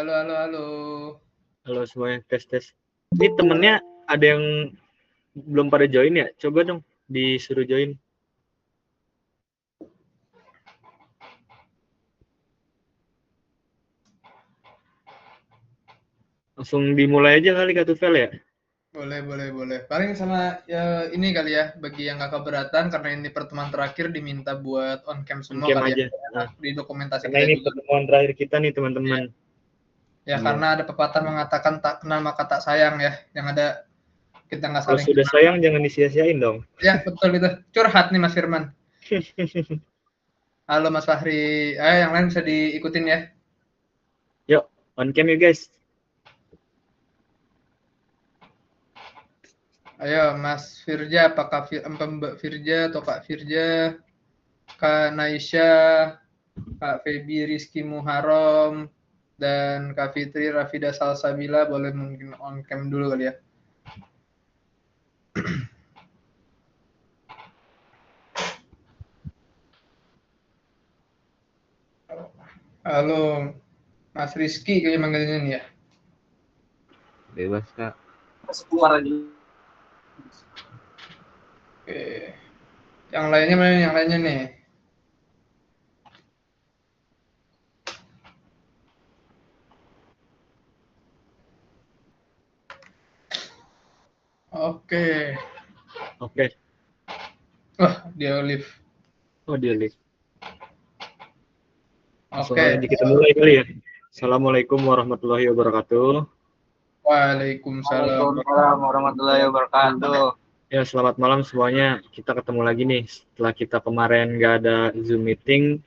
Halo, halo, halo. Halo semuanya, tes. Ini temennya ada yang belum pada join ya? Coba dong disuruh join. Langsung dimulai aja kali Kak Tufel ya? Boleh. Paling sama ya ini kali ya, bagi yang gak keberatan karena ini pertemuan terakhir diminta buat on cam On semua cam kali ya. aja. Enak Nah, di dokumentasi karena kita ini juga. pertemuan terakhir kita nih Ya, teman-teman. ya Iya. karena ada pepatah mengatakan tak kenal maka tak sayang ya, yang ada kita nggak Kalau saling sudah kenal. sayang jangan disia-siain dong. Ya, betul itu. Curhat nih Mas Firman. Halo Mas Fahri. Ayo yang lain bisa diikutin ya. Yuk, on cam yuk guys. Ayo Mas Firja, apakah Mbak Firja atau Kak Firja, Kak Naisha, Kak Feby Rizky Muharom, dan Kak Fitri Rafida Salsabila boleh mungkin on cam dulu kali ya. Halo Mas Rizky kayaknya manggilnya nih ya. Bebas kak. Oke. Yang lainnya mana nih? Yang lainnya nih? Oke. Oke. Wah, dia live. Oh dia live. Langsung Oke. aja kita mulai kali ya. Assalamualaikum warahmatullahi wabarakatuh. Waalaikumsalam. Waalaikumsalam warahmatullahi wabarakatuh. Ya, selamat malam semuanya. Kita ketemu lagi nih setelah kita kemarin nggak ada Zoom meeting.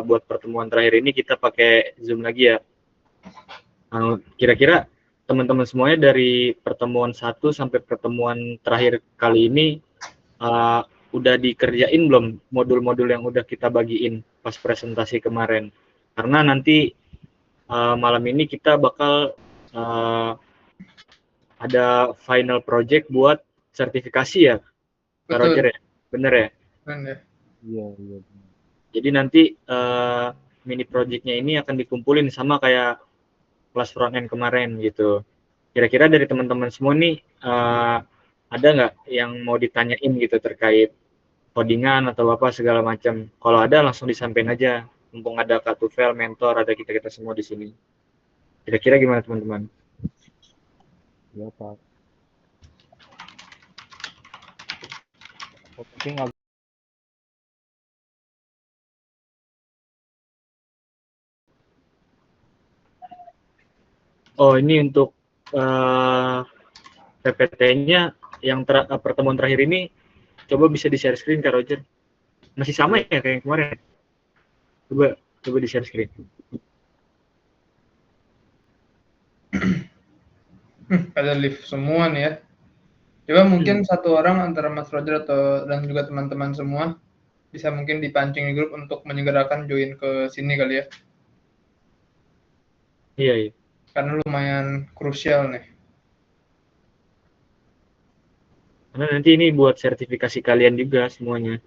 Buat pertemuan terakhir ini kita pakai Zoom lagi ya. Kira-kira teman-teman semuanya dari pertemuan 1 sampai pertemuan terakhir kali ini udah dikerjain belum modul-modul yang udah kita bagiin pas presentasi kemarin? Karena nanti malam ini kita bakal ada final project buat sertifikasi ya, Kak Roger Betul. ya? Bener ya? Keren ya. Iya. Jadi nanti mini projectnya ini akan dikumpulin sama kayak kelas front end kemarin gitu. Kira-kira dari teman-teman semua nih ada nggak yang mau ditanyain gitu terkait codingan atau apa segala macam? Kalau ada langsung disampaikan aja. Mumpung ada Kak Tufel, mentor, ada kita-kita semua di sini. Kira-kira gimana teman-teman? Iya pak. Tapi nggak. Oh ini untuk PPT-nya yang pertemuan terakhir ini coba bisa di-share screen Kak Roger. Masih sama ya kayak yang kemarin? Coba di-share screen. Ada live semua nih ya. Coba mungkin satu orang antara Mas Roger atau dan juga teman-teman semua bisa mungkin dipancing di grup untuk menyegerakan join ke sini kali ya. Iya. Karena lumayan krusial nih. Karena nanti ini buat sertifikasi kalian juga semuanya.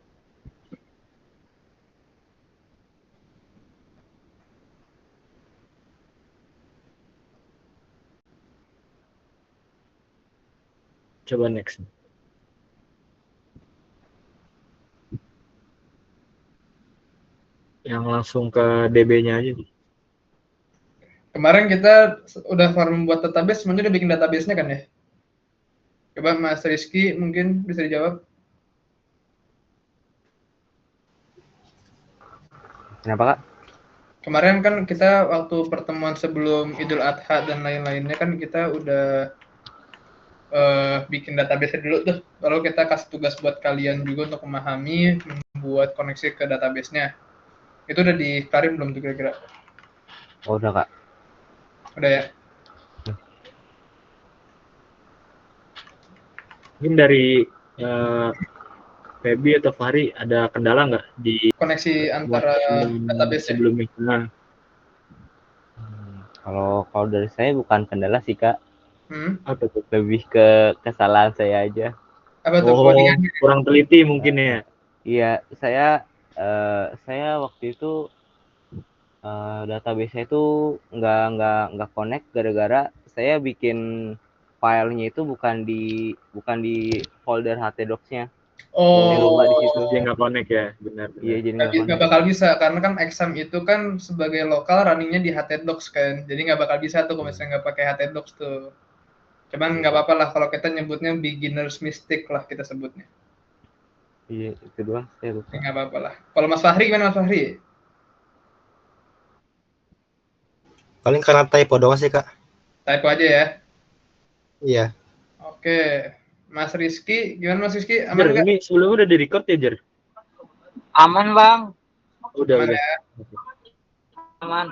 Coba next. Yang langsung ke DB-nya aja. Kemarin kita udah membuat database, semuanya udah bikin database-nya kan ya? Coba Mas Rizky mungkin bisa dijawab. Kenapa kak? Kemarin kan kita waktu pertemuan sebelum Idul Adha dan lain-lainnya kan kita udah bikin database dulu tuh. Lalu kita kasih tugas buat kalian juga untuk memahami, membuat koneksi ke database-nya. Itu udah dikeluarin belum tuh kira-kira? Oh udah kak. Udah ya? Mungkin dari Feby atau Fahri ada kendala nggak di Koneksi pertemuan antara database-nya. sebelumnya? Nah, Kalau dari saya bukan kendala sih kak. Hmm? apa tuh? Lebih ke kesalahan saya aja. Apa tuh Oh, codingannya? kurang teliti mungkin ya. Iya saya waktu itu database-nya itu nggak connect gara-gara saya bikin filenya itu bukan di folder htdocs-nya. Saya lupa di situ. Dia nggak connect ya, benar. Iya, jadi nggak Nggak connect. bakal bisa karena kan exam itu kan sebagai lokal runningnya di htdocs kan, jadi nggak bakal bisa tuh kalau misalnya nggak pakai htdocs tuh. Cuman nggak apa-apa lah kalau kita nyebutnya beginners mistake lah kita sebutnya. Iya, itu doang saya lupa. Nggak apa-apa lah. Kalau Mas Fahri gimana Mas Fahri? Paling karena typo doang sih, Kak. Typo aja ya. Iya. Oke. Mas Rizky, gimana Mas Rizky? Jar, Aman nggak? ini sebelumnya udah di record ya, Jar? Aman bang, Udah, Aman udah. ya? aman.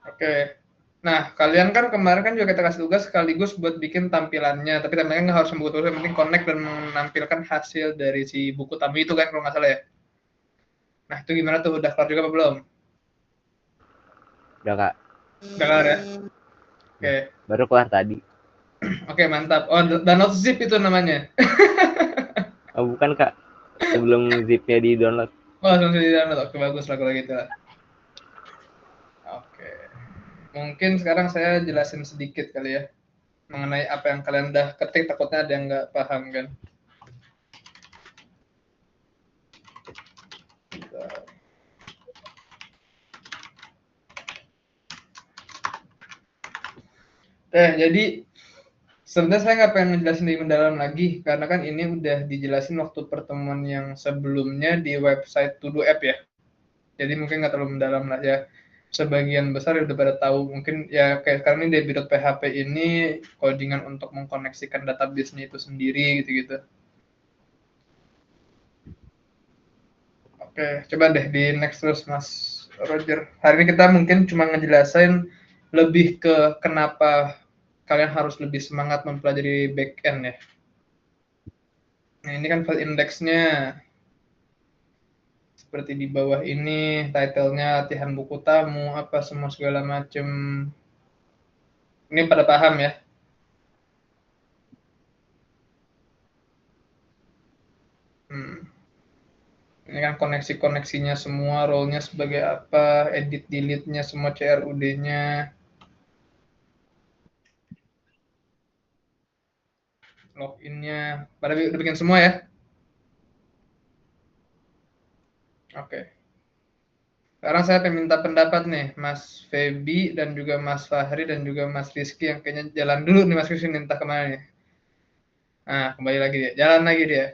Oke. Nah, kalian kan kemarin kan juga kita kasih tugas sekaligus buat bikin tampilannya, tapi tampilannya nggak harus buku tulis, yang penting connect dan menampilkan hasil dari si buku tamu itu kan kalau nggak salah ya. Nah, itu gimana tuh? Udah kelar juga apa belum? Udah, Kak. Udah kelar ya? Oke. Baru kelar tadi. Oke, mantap. Oh, download zip itu namanya. Oh, bukan, Kak. Sebelum zip-nya di-download. Oh, langsung di download. Oke, bagus lah kalau gitu lah. Oke. Mungkin sekarang saya jelasin sedikit kali ya mengenai apa yang kalian udah ketik, takutnya ada yang nggak paham kan. Jadi sebenarnya saya nggak pengen ngejelasin lebih mendalam lagi karena kan ini udah dijelasin waktu pertemuan yang sebelumnya di website To Do App ya. Jadi mungkin nggak terlalu mendalam lah ya. Sebagian besar udah pada tahu. Mungkin ya kayak sekarang ini Debi.php ini codingan untuk mengkoneksikan database-nya itu sendiri gitu-gitu. Oke, coba deh di next terus Mas Roger. Hari ini kita mungkin cuma ngejelasin lebih ke kenapa kalian harus lebih semangat mempelajari backend ya. Nah, ini kan file index-nya seperti di bawah ini, title-nya latihan buku tamu, apa semua segala macam. Ini pada paham ya? Ini kan koneksi-koneksinya semua, role-nya sebagai apa, edit delete-nya semua, CRUD-nya. Login-nya, pada udah bikin semua ya? Oke. Sekarang saya pengen minta pendapat nih, Mas Feby dan juga Mas Fahri dan juga Mas Rizky yang kayaknya jalan dulu nih Mas Rizky entah kemana nih. Nah, kembali lagi dia, jalan lagi dia.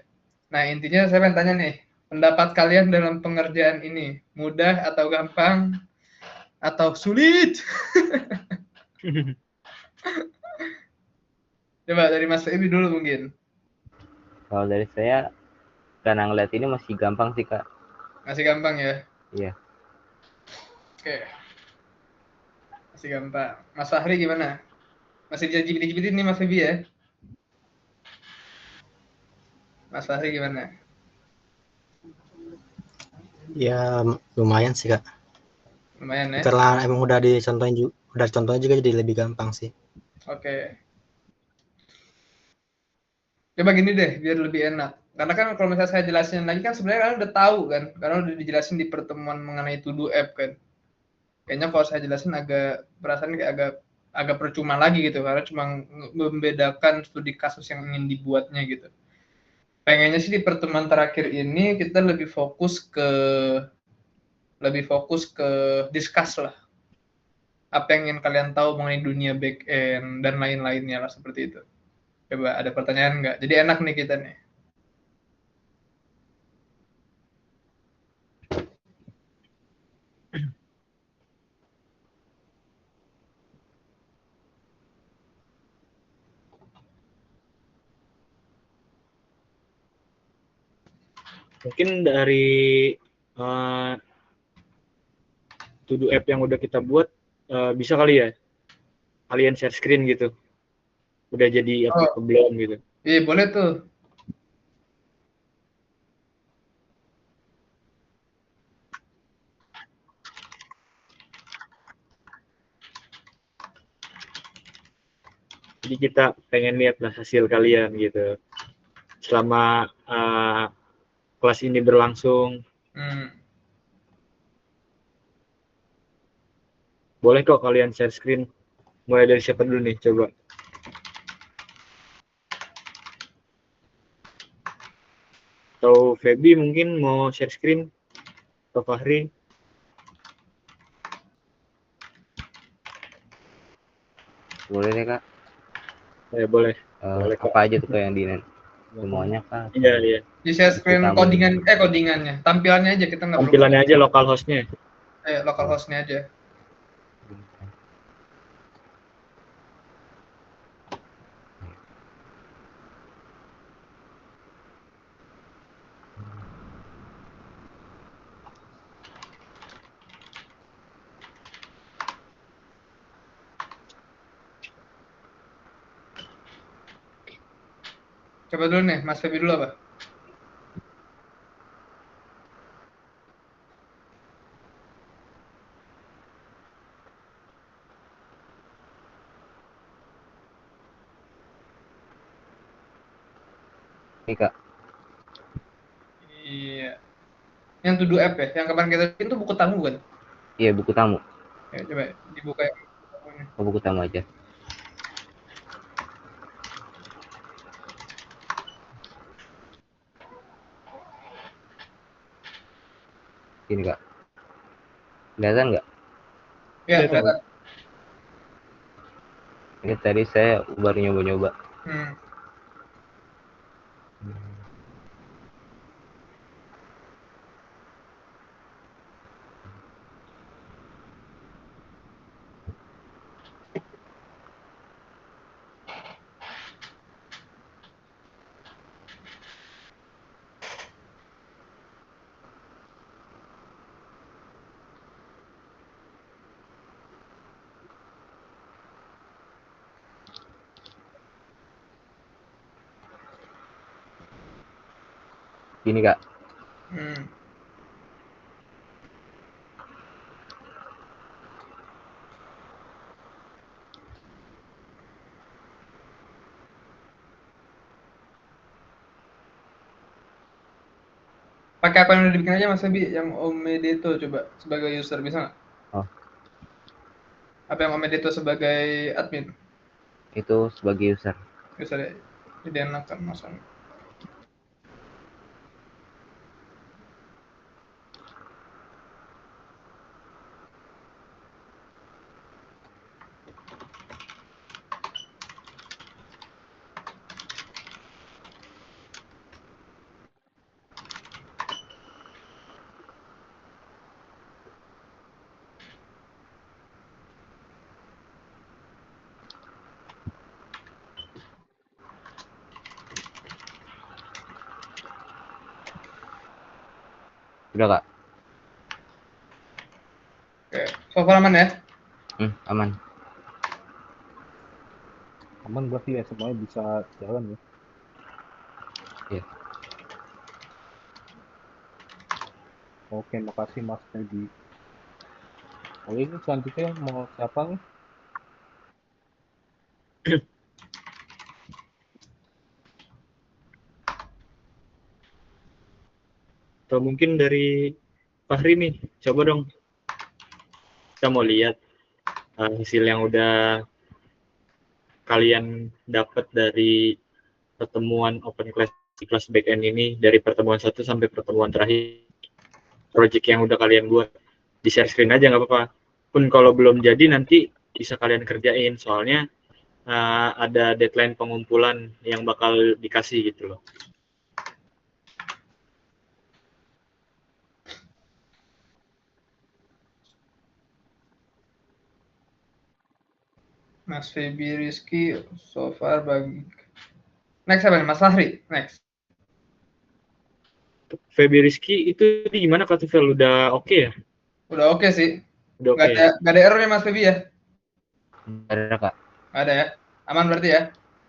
Nah, intinya saya pengen tanya nih, pendapat kalian dalam pengerjaan ini, mudah atau gampang atau sulit? Coba dari Mas Feby dulu mungkin. Kalau dari saya, karena ngeliat ini masih gampang sih, Kak. Masih gampang ya? Iya. Oke. Masih gampang. Mas Fahri gimana? Masih bisa GPT nih Mas Feby ya? Mas Fahri gimana? Ya lumayan sih, Kak. Lumayan ya? Karena emang udah contohnya juga jadi lebih gampang sih. Oke. Coba gini deh, biar lebih enak. Karena kan kalau misalnya saya jelasin lagi kan sebenarnya kalian udah tahu kan, karena udah dijelasin di pertemuan mengenai To Do App kan. Kayaknya kalau saya jelasin perasaan kayak agak percuma lagi gitu, karena cuma membedakan studi kasus yang ingin dibuatnya gitu. Pengennya sih di pertemuan terakhir ini kita lebih fokus ke discuss lah. Apa yang ingin kalian tahu mengenai dunia back-end dan lain-lainnya lah seperti itu. Coba ada pertanyaan nggak? Jadi enak nih kita nih. Mungkin dari To Do App yang udah kita buat, bisa kali ya kalian share screen gitu. Udah jadi apa belum gitu. Iya, boleh tuh. Jadi kita pengen lihat lah hasil kalian gitu. Selama kelas ini berlangsung. Boleh kok kalian share screen. Mulai dari siapa dulu nih, coba. Atau Feby mungkin mau share screen? Atau Fahri? Boleh deh kak. Boleh. Boleh, Kak. Apa aja tuh kayak yang di semuanya kak? Iya, iya. Di share screen codingannya, tampilannya aja kita nggak perlu. Tampilannya aja lokal hostnya. Local hostnya aja. Coba dulu nih, Mas Feby dulu apa? Nih kak. Iya. Yang to do app ya, yang kemarin kita bikin tuh buku tamu kan? Iya buku tamu. Ya, coba dibuka ya. Buku tamu aja. Ini kak. Kelihatan nggak? Ya, kelihatan. Ini tadi saya baru nyoba-nyoba. Gini kak. Pakai apa yang udah dibikin aja Mas Feby, yang Omedeto coba sebagai user bisa nggak? Oh. Apa yang Omedeto sebagai admin? Itu sebagai user. User ya. Jadi enak kan masang. Udah kak. Oke, so far aman ya? Aman. Aman berarti ya, semuanya bisa jalan ya. Iya. Oke, makasih Mas Feby. Oke, ini selanjutnya mau siapa nih? Atau mungkin dari Fahri nih, coba dong. Kita mau lihat hasil yang udah kalian dapat dari pertemuan open class di kelas backend ini, dari pertemuan 1 sampai pertemuan terakhir. Project yang udah kalian buat, di share screen aja nggak apa-apa. Pun kalau belum jadi nanti bisa kalian kerjain, soalnya ada deadline pengumpulan yang bakal dikasih gitu loh. Mas Feby Rizky so far bagi. Next apa nih? Mas Fahri? Next. Feby Rizky itu gimana Kak Tufel? Udah oke ya? Udah oke sih. Udah oke. Nggak ada error ya Mas Feby ya? Ada kak. Nggak ada ya? Aman berarti ya?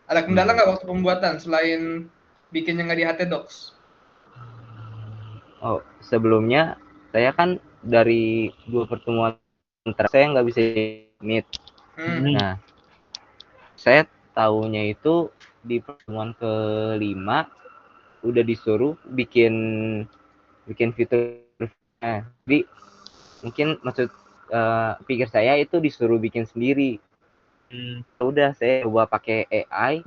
Ada kendala nggak waktu pembuatan selain bikinnya nggak di HTDocs? Oh, sebelumnya saya kan dari 2 pertemuan terakhir saya nggak bisa meet. Nah, saya tahunya itu di pertemuan ke-5 udah disuruh bikin fitur. Jadi mungkin maksud pikir saya itu disuruh bikin sendiri. Udah saya coba pakai AI.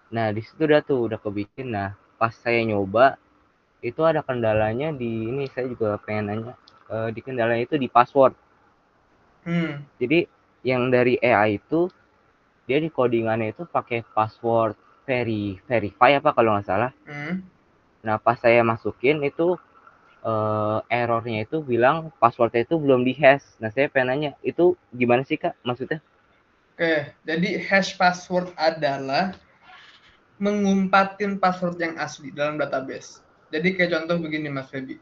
Nah, di situ udah kebikin. Nah, pas saya nyoba itu ada kendalanya di ini, saya juga pengen nanya. Di kendalanya itu di password. Jadi yang dari AI itu dia di codingannya itu pakai password verify apa kalau nggak salah. Nah, pas saya masukin itu errornya itu bilang passwordnya itu belum dihash. Nah, saya pengen nanya, itu gimana sih Kak maksudnya? Oke, jadi hash password adalah mengumpatin password yang asli dalam database. Jadi kayak contoh begini Mas Febi.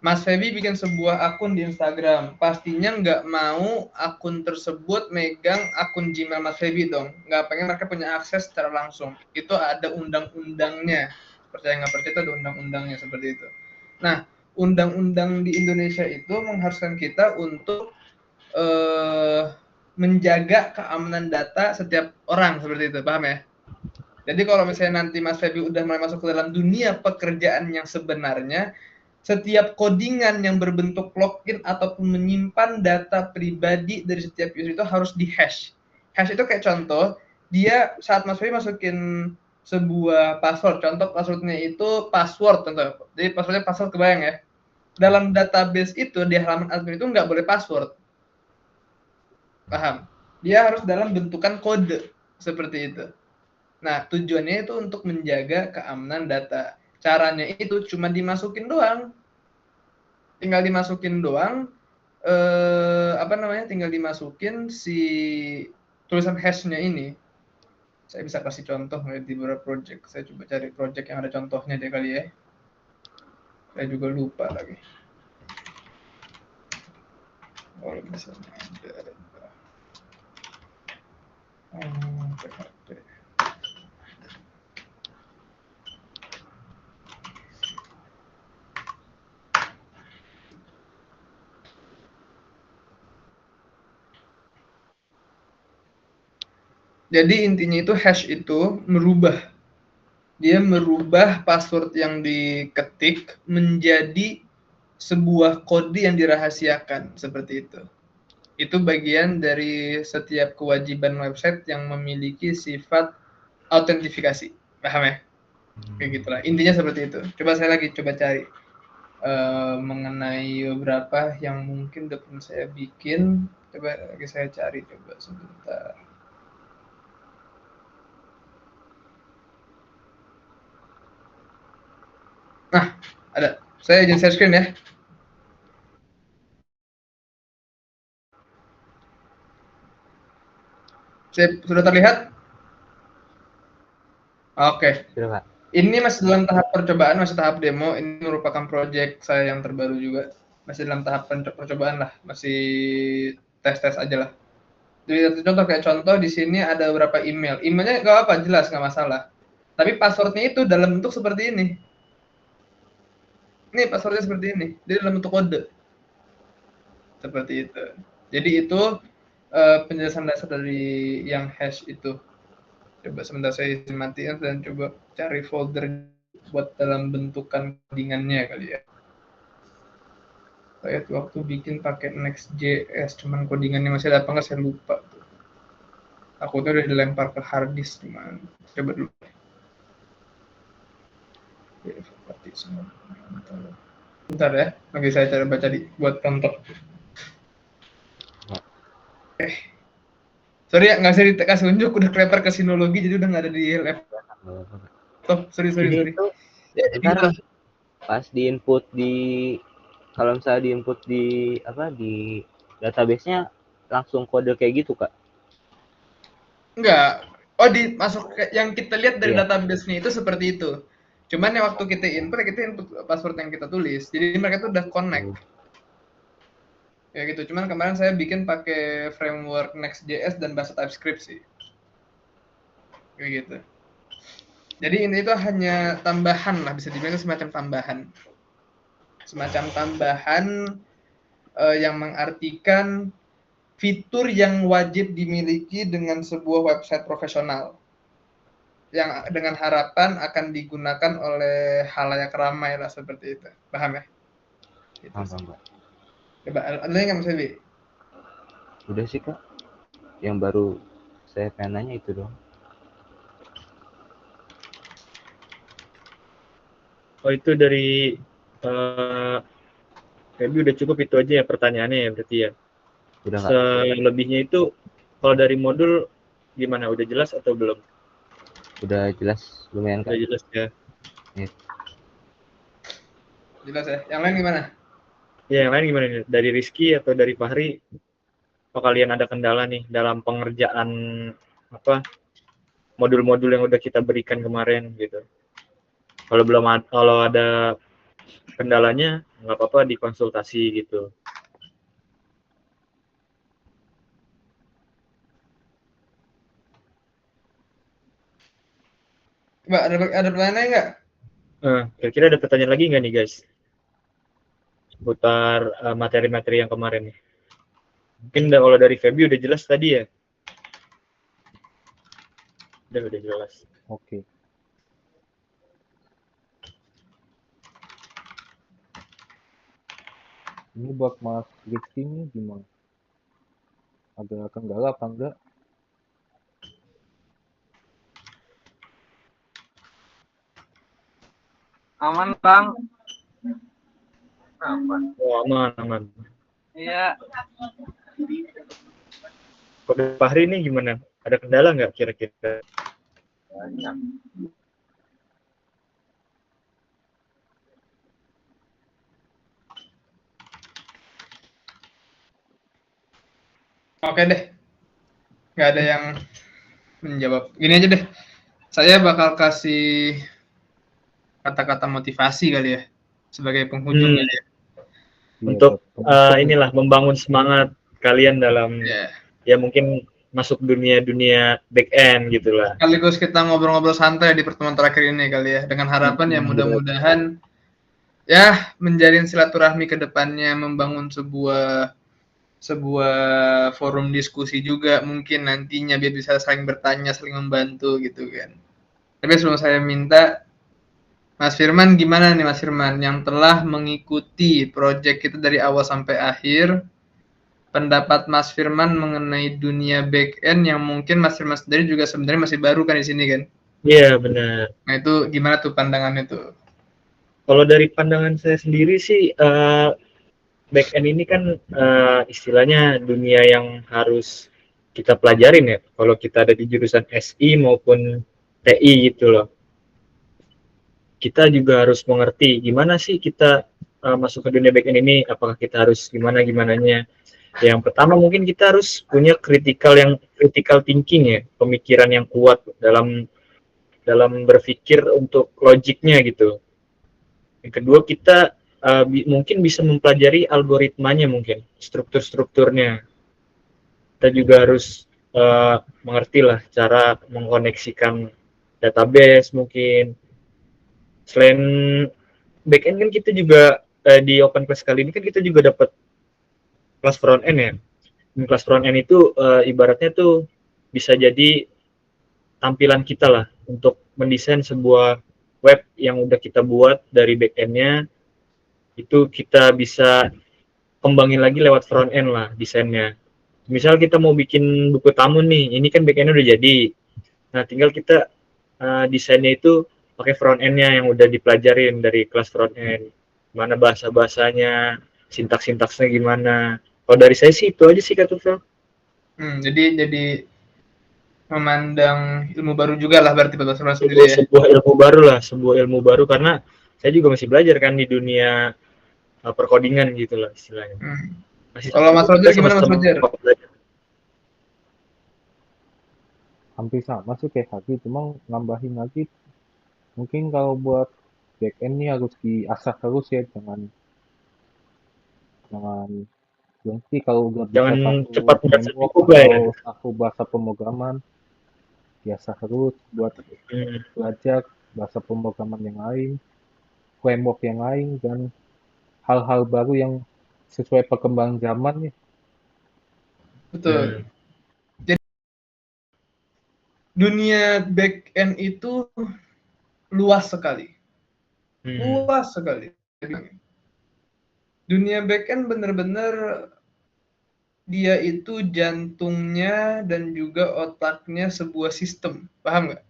Mas Febi bikin sebuah akun di Instagram, pastinya nggak mau akun tersebut megang akun Gmail Mas Febi dong. Nggak pengen mereka punya akses secara langsung. Itu ada undang-undangnya. Percaya nggak percaya itu ada undang-undangnya seperti itu. Nah, undang-undang di Indonesia itu mengharuskan kita untuk menjaga keamanan data setiap orang seperti itu, paham ya? Jadi kalau misalnya nanti Mas Febi udah mulai masuk ke dalam dunia pekerjaan yang sebenarnya, setiap codingan yang berbentuk login ataupun menyimpan data pribadi dari setiap user itu harus di-hash. Hash itu kayak contoh, dia saat Mas Febi masukin sebuah password, contoh passwordnya itu password contoh. Jadi passwordnya password kebayang ya. Dalam database itu di halaman admin itu nggak boleh password. Paham? Dia harus dalam bentukan kode seperti itu. Nah, tujuannya itu untuk menjaga keamanan data. Caranya itu cuma dimasukin doang. Tinggal dimasukin doang tinggal dimasukin si tulisan hash-nya ini. Saya bisa kasih contoh di beberapa project. Saya coba cari project yang ada contohnya deh kali ya. Saya juga lupa lagi. Oh, misalnya ada. PHP. Jadi intinya itu hash itu dia merubah password yang diketik menjadi sebuah kode yang dirahasiakan seperti itu. Itu bagian dari setiap kewajiban website yang memiliki sifat autentifikasi. Paham ya? Kayak gitulah. Intinya seperti itu. Coba saya lagi coba cari mengenai beberapa yang mungkin udah pernah saya bikin. Coba lagi saya cari coba sebentar. Nah, ada. Saya izin share screen ya. Sudah terlihat? Oke. Sudah Kak. Ini masih dalam tahap percobaan, masih tahap demo. Ini merupakan project saya yang terbaru juga. Masih dalam tahap percobaan lah, masih tes-tes aja lah. Jadi kayak contoh di sini ada beberapa email. Emailnya nggak apa, jelas nggak masalah. Tapi passwordnya itu dalam bentuk seperti ini. Ini passwordnya seperti ini. Dia dalam bentuk kode. Seperti itu. Jadi itu penjelasan dasar dari yang hash itu. Coba sebentar saya izin matiin dan coba cari folder buat dalam bentukan codingannya kali ya. Saya waktu bikin pakai Next.js, cuman codingannya masih ada apa nggak saya lupa. Takutnya udah dilempar ke hard disk cuman. Coba dulu. Bentar ya, lagi saya coba cari buat contoh. Sorry ya, nggak bisa dikasih unjuk, udah kelempar ke sinologi jadi udah nggak ada di laptop. Sorry. Itu, ya, ntar pas di input kalau misalnya di input di database-nya langsung kode kayak gitu Kak? Enggak. Oh, masuk yang kita lihat dari database-nya itu seperti itu. Cuman yang waktu kita input password yang kita tulis. Jadi mereka tuh udah connect. Ya gitu. Cuman kemarin saya bikin pakai framework Next.js dan bahasa TypeScript sih. Kayak gitu. Jadi ini itu hanya tambahan lah, bisa dibilang semacam tambahan. Semacam tambahan yang mengartikan fitur yang wajib dimiliki dengan sebuah website profesional. Yang dengan harapan akan digunakan oleh halayak ramai lah seperti itu. Paham ya? Gitu. Paham. Coba ada lagi nggak Mas Febi? Udah sih Kak. Yang baru saya pengen nanya itu doang. Oh itu dari Febi udah cukup itu aja ya pertanyaannya ya berarti ya. Udah Kak. Selebihnya itu kalau dari modul gimana? Udah jelas atau belum? Udah jelas lumayan Udah Kak. jelas ya. Jelas ya. Yang lain gimana? Ya yang lain gimana nih? Dari Rizky atau dari Fahri? Apa kalian ada kendala nih dalam pengerjaan apa modul-modul yang udah kita berikan kemarin gitu? Kalau ada kendalanya nggak apa-apa dikonsultasi gitu. Coba ada pertanyaan nggak? Kira-kira ada pertanyaan lagi nggak nih guys? Seputar materi-materi yang kemarin nih. Mungkin kalau dari Feby udah jelas tadi ya. Udah jelas. Oke. Ini buat Mas Rizky nih gimana? Ada kendala apa enggak? Aman bang. Oh, aman. Iya. Kalau dari Fahri nih gimana? Ada kendala nggak kira-kira? Oke deh. Nggak ada yang menjawab. Gini aja deh. Saya bakal kasih kata-kata motivasi kali ya sebagai penghujung kali ya. Iya, Untuk buat inilah membangun semangat kalian dalam Ya. ya mungkin masuk dunia back end gitulah. Sekaligus kita ngobrol-ngobrol santai di pertemuan terakhir ini kali ya, dengan harapan ya mudah-mudahan ya menjalin silaturahmi ke depannya, membangun sebuah forum diskusi juga mungkin nantinya biar bisa saling bertanya, saling membantu gitu kan. Tapi sebelum saya minta Mas Firman gimana nih Mas Firman yang telah mengikuti proyek kita dari awal sampai akhir, pendapat Mas Firman mengenai dunia back end yang mungkin Mas Firman sendiri juga sebenarnya masih baru kan di sini kan? Iya benar. Nah itu gimana tuh pandangannya tuh? Kalau dari pandangan saya sendiri sih back end ini kan istilahnya dunia yang harus kita pelajarin ya. Kalau kita ada di jurusan SI maupun TI gitu loh. Kita juga harus mengerti gimana sih kita masuk ke dunia back end ini. Apakah kita harus gimananya? Yang pertama mungkin kita harus punya critical thinking ya, pemikiran yang kuat dalam berpikir untuk logiknya gitu. Yang kedua kita mungkin bisa mempelajari algoritmanya mungkin, strukturnya. Kita juga harus mengerti lah cara mengkoneksikan database mungkin. Selain backend kan kita juga di open class kali ini kan kita juga dapat kelas front end ya. Kelas front end itu ibaratnya tuh bisa jadi tampilan kita lah untuk mendesain sebuah web yang udah kita buat dari backend-nya itu kita bisa kembangin lagi lewat front end lah desainnya. Misal kita mau bikin buku tamu nih, ini kan backend-nya udah jadi. Nah, tinggal kita desainnya itu pakai front end-nya yang udah dipelajarin dari kelas front end. Gimana bahasa-bahasanya, sintaks-sintaksnya gimana. Kalau dari saya sih itu aja sih Kak Tufel. Jadi memandang ilmu baru juga lah berarti Mas Firman sendiri ya. Sebuah ilmu baru karena saya juga masih belajar kan di dunia perkodingan gitu lah istilahnya. Kalau Mas Roger gimana Mas Roger? hampir sama sih kayak tadi, cuma nambahin lagi mungkin kalau buat back end nih harus diasah terus ya, jangan berhenti kalau udah bisa Jangan satu cepat merasa framework cukup lah ya. atau satu bahasa pemrograman, biasa terus buat belajar bahasa pemrograman yang lain, framework yang lain, dan hal-hal baru yang sesuai perkembangan zaman nih. Betul. Jadi dunia back end itu luas sekali. Luas sekali. Dunia backend bener-bener dia itu jantungnya dan juga otaknya sebuah sistem, paham nggak?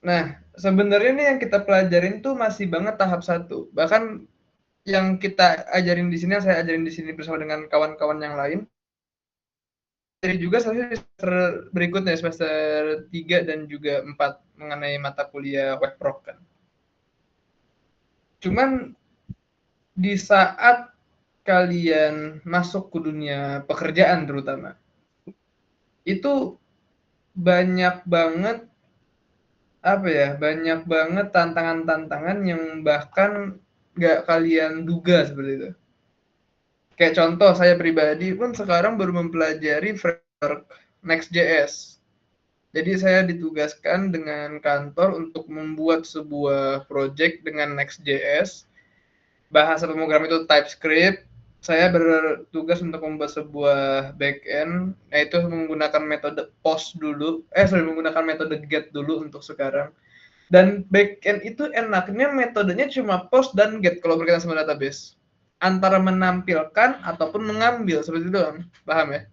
Nah, sebenarnya nih yang kita pelajarin tuh masih banget tahap 1. Bahkan yang kita ajarin di sini, yang saya ajarin di sini bersama dengan kawan-kawan yang lain. Jadi juga semester berikutnya, semester 3 dan juga 4 mengenai mata kuliah web proc kan. Cuman di saat kalian masuk ke dunia pekerjaan terutama, itu banyak banget banyak banget tantangan-tantangan yang bahkan nggak kalian duga seperti itu. Kayak contoh saya pribadi pun sekarang baru mempelajari framework Next.js. Jadi saya ditugaskan dengan kantor untuk membuat sebuah project dengan Next.js. Bahasa pemrograman itu TypeScript. Saya bertugas untuk membuat sebuah backend, yaitu menggunakan metode post dulu, menggunakan metode get dulu untuk sekarang. Dan backend itu enaknya metodenya cuma post dan get kalau berkaitan sama database. Antara menampilkan ataupun mengambil, seperti itu kan, paham ya?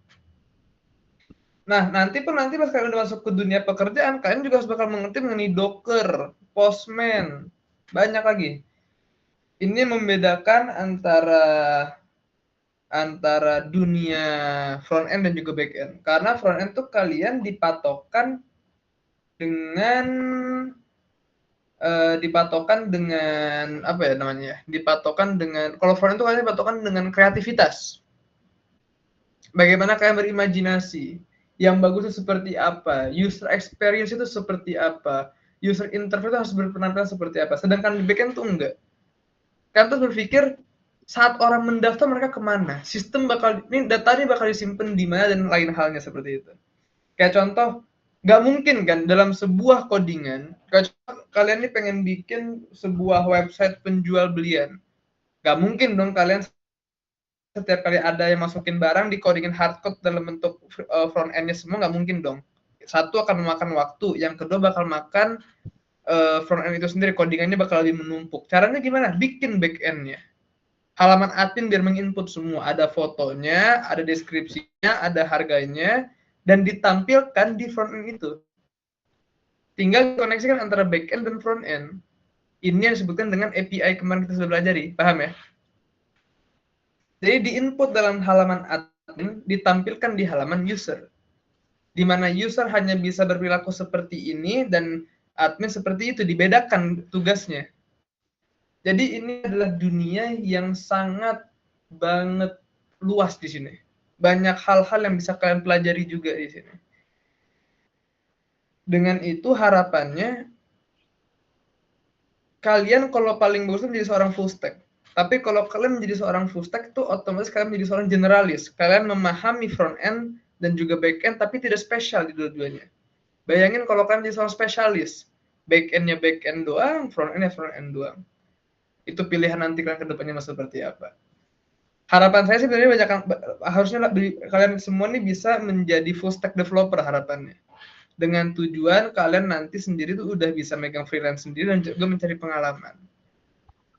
Nah, nanti pas kalian udah masuk ke dunia pekerjaan, kalian juga harus bakal mengerti mengenai Docker, Postman, banyak lagi. Ini membedakan antara dunia front end dan juga back end. Karena front end tuh kalian dipatokan dengan kalau front end tuh kalian dipatokan dengan kreativitas. Bagaimana kalian berimajinasi? Yang bagusnya seperti apa? User experience itu seperti apa? User interface harus berpenampilan seperti apa? Sedangkan di backend tuh enggak. Kalian tuh berpikir saat orang mendaftar mereka kemana? Sistem data ini bakal disimpan di mana dan lain halnya seperti itu. Kayak contoh, nggak mungkin kan dalam sebuah codingan, kalian ini pengen bikin sebuah website penjual belian. Nggak mungkin dong kalian setiap kali ada yang masukin barang di codingin hardcode dalam bentuk front end-nya semua, nggak mungkin dong. Satu akan memakan waktu, yang kedua bakal makan front end itu sendiri, codingannya bakal lebih menumpuk. Caranya gimana? Bikin back end-nya. Halaman admin biar menginput semua, ada fotonya, ada deskripsinya, ada harganya, dan ditampilkan di front end itu. Tinggal koneksikan antara back end dan front end. Ini yang disebutkan dengan API kemarin kita sudah pelajari, paham ya? Jadi diinput dalam halaman admin, ditampilkan di halaman user. Di mana user hanya bisa berperilaku seperti ini dan admin seperti itu, dibedakan tugasnya. Jadi ini adalah dunia yang sangat banget luas di sini. Banyak hal-hal yang bisa kalian pelajari juga di sini. Dengan itu harapannya kalian kalau paling bagus menjadi seorang full stack. Tapi kalau kalian menjadi seorang full stack itu otomatis kalian menjadi seorang generalis. Kalian memahami front end dan juga back end tapi tidak spesial di dua-duanya. Bayangin kalau kalian menjadi seorang spesialis, back end-nya back end doang, front end-nya front end doang. Itu pilihan nanti kalian ke depannya seperti apa. Harapan saya sih sebenarnya harusnya kalian semua nih bisa menjadi full stack developer harapannya. Dengan tujuan kalian nanti sendiri tuh udah bisa megang freelance sendiri dan juga mencari pengalaman.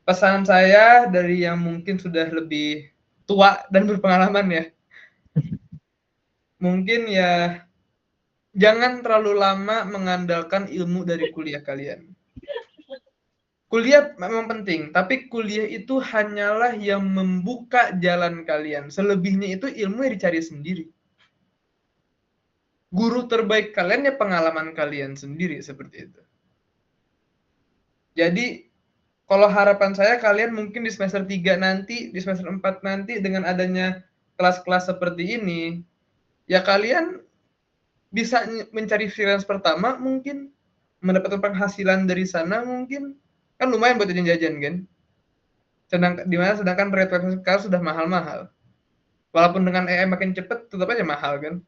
Pesan saya dari yang mungkin sudah lebih tua dan berpengalaman ya, mungkin ya jangan terlalu lama mengandalkan ilmu dari kuliah kalian. Kuliah memang penting, tapi kuliah itu hanyalah yang membuka jalan kalian. Selebihnya itu ilmu yang dicari sendiri. Guru terbaik kalian ya pengalaman kalian sendiri seperti itu. Jadi kalau harapan saya kalian mungkin di semester 3 nanti, di semester 4 nanti dengan adanya kelas-kelas seperti ini, ya kalian bisa mencari freelance pertama mungkin, mendapatkan penghasilan dari sana mungkin, kan lumayan buat jajan-jajan kan. Sedangkan rate sekarang sudah mahal-mahal. Walaupun dengan AI makin cepat, tetap aja mahal kan.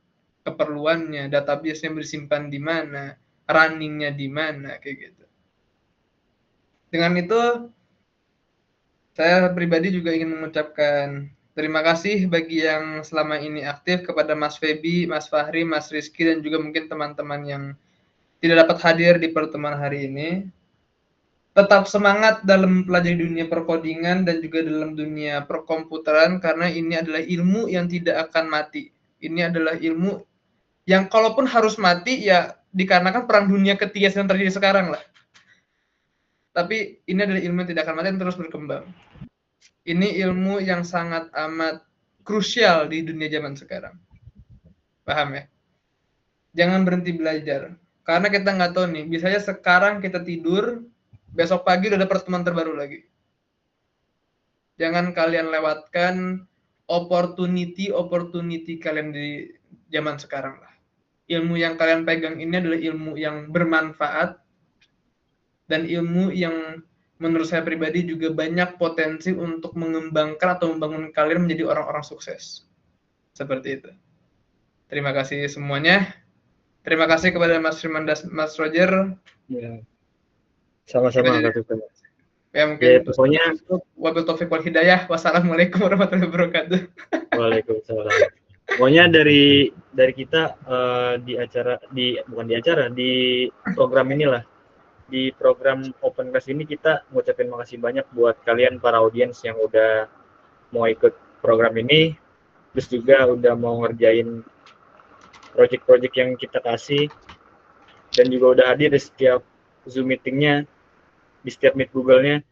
Keperluannya, database-nya bersimpan di mana, running-nya di mana, kayak gitu. Dengan itu, saya pribadi juga ingin mengucapkan terima kasih bagi yang selama ini aktif kepada Mas Feby, Mas Fahri, Mas Rizky, dan juga mungkin teman-teman yang tidak dapat hadir di pertemuan hari ini. tetap semangat dalam mempelajari dunia perkodingan dan juga dalam dunia perkomputeran, karena ini adalah ilmu yang tidak akan mati. Ini adalah ilmu yang kalaupun harus mati ya dikarenakan perang dunia ketiga yang terjadi sekarang lah. Tapi ini adalah ilmu yang tidak akan mati dan terus berkembang. Ini ilmu yang sangat amat krusial di dunia zaman sekarang. Paham ya? Jangan berhenti belajar. Karena kita nggak tahu nih, misalnya sekarang kita tidur, besok pagi udah ada pertemuan terbaru lagi. Jangan kalian lewatkan opportunity kalian di zaman sekarang lah. Ilmu yang kalian pegang ini adalah ilmu yang bermanfaat dan ilmu yang menurut saya pribadi juga banyak potensi untuk mengembangkan atau membangun kalian menjadi orang-orang sukses. Seperti itu. Terima kasih semuanya. Terima kasih kepada Mas Firman dan Mas Roger. Ya. Sama-sama Kak Tufel. Ya mungkin Ya, pokoknya wabil taufik wal hidayah. Wassalamualaikum warahmatullahi wabarakatuh. Waalaikumsalam. Pokoknya dari kita di program inilah, di program Open Class ini kita ngucapin makasih banyak buat kalian para audiens yang udah mau ikut program ini, terus juga udah mau ngerjain project-project yang kita kasih, dan juga udah hadir di setiap Zoom meetingnya, di setiap Meet Google-nya.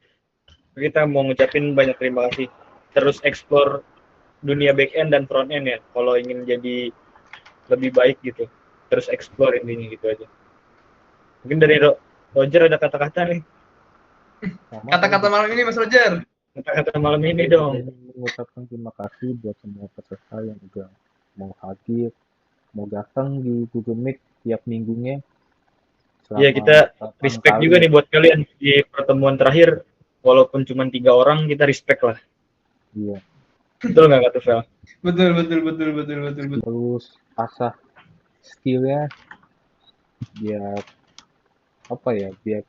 Kita mau ngucapin banyak terima kasih. Terus explore dunia back end dan front end ya, kalau ingin jadi lebih baik gitu. Terus explore intinya gitu aja. Mungkin dari Roger ada kata-kata nih. Kata-kata malam ini Mas Roger. Kata-kata malam ini dong. Mengucapkan terima kasih buat semua peserta yang udah mau hadir, mau datang di Google Meet tiap minggunya. Iya, kita respect juga nih buat kalian di pertemuan terakhir, walaupun cuma 3 orang, kita respect lah. Iya. Betul nggak Kak Tufel? Betul. Terus asah skillnya biar biar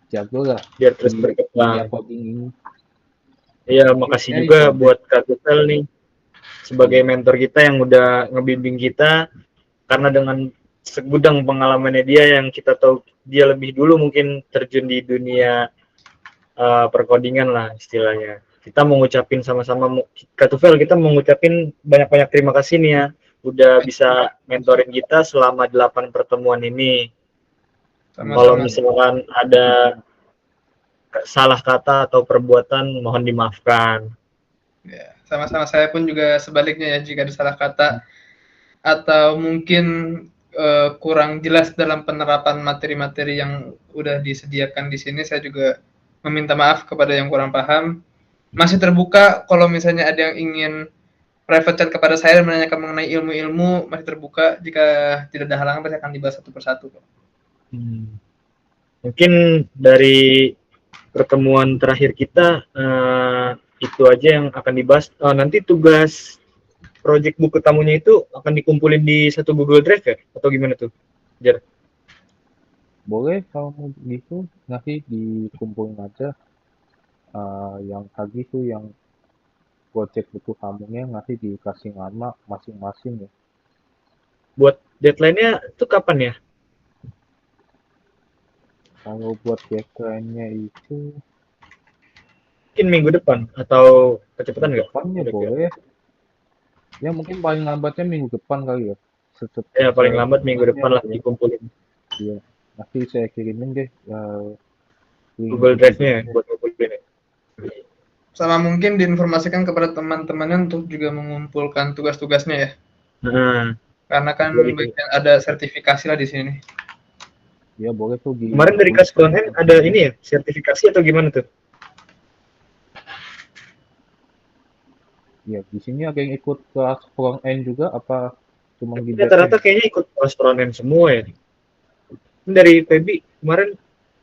jago lah Biar terus di berkembang. dunia coding ini. Iya, makasih juga buat Kak Tufel nih sebagai mentor kita yang udah ngebimbing kita, karena dengan segudang pengalamannya dia yang kita tahu dia lebih dulu mungkin terjun di dunia perkodingan lah istilahnya. Kita mau ngucapin sama-sama, Kak Tufel, kita mau ngucapin banyak-banyak terima kasih nih ya, udah bisa mentorin kita selama 8 pertemuan ini. Kalau misalkan ada salah kata atau perbuatan, mohon dimaafkan. Ya, sama-sama, saya pun juga sebaliknya ya, jika ada salah kata atau mungkin kurang jelas dalam penerapan materi-materi yang udah disediakan di sini, saya juga meminta maaf kepada yang kurang paham. Masih terbuka kalau misalnya ada yang ingin private chat kepada saya dan menanyakan mengenai ilmu-ilmu, masih terbuka. Jika tidak ada halangan, pasti akan dibahas satu persatu. Mungkin dari pertemuan terakhir kita itu aja yang akan dibahas. Nanti tugas project buku tamunya itu akan dikumpulin di satu Google Drive ya? Atau gimana tuh, Jar? Boleh kalau mau gitu, nanti dikumpulin aja. Yang tadi tuh yang project buku tamunya nanti dikasih nama masing-masing ya. Buat deadline-nya itu kapan ya? Kalau buat deadline-nya itu mungkin minggu depan atau kecepatan nggak? Depannya boleh. Ya mungkin paling lambatnya minggu depan kali ya. Ya paling lambat minggu depan lah dikumpulin. Iya. Nanti saya kirimin deh Google Drive-nya buat ngumpulin. Sama mungkin diinformasikan kepada teman-temannya untuk juga mengumpulkan tugas-tugasnya ya. Karena kan ada sertifikasi lah di sini. Ya boleh tuh. Kemarin dari kelas front end ada ini ya, sertifikasi atau gimana tuh? Ya di sini ada yang ikut kelas front end juga apa cuma gitu? Rata-rata kayaknya ikut kelas front end semua ya. Dari Feby kemarin,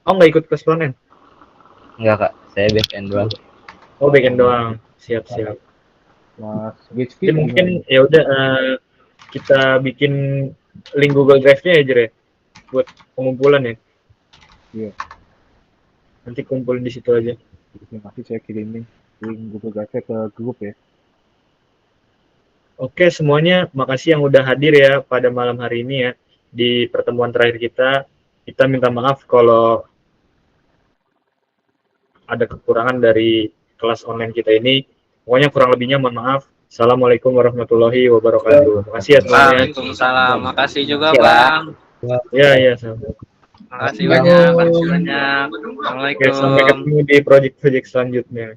nggak ikut kelas front end? Enggak Kak, saya back end doang. Oh back end doang, siap. Mas Rizky mungkin ya udah kita bikin link Google Drive-nya ya Jere, buat pengumpulan ya. Iya. Nanti kumpulin di situ aja. Nanti saya kirimin link Google Drive ke grup ya. Oke semuanya, makasih yang udah hadir ya pada malam hari ini ya di pertemuan terakhir kita. Kita minta maaf kalau ada kekurangan dari kelas online kita ini. Pokoknya kurang lebihnya mohon maaf. Assalamualaikum warahmatullahi wabarakatuh. Makasih ya semuanya. Waalaikumsalam. Makasih juga Siap. Bang. Ya, sama. Makasih banyak. Makasih banyak. Oke, Assalamualaikum. sampai ketemu di project-project selanjutnya.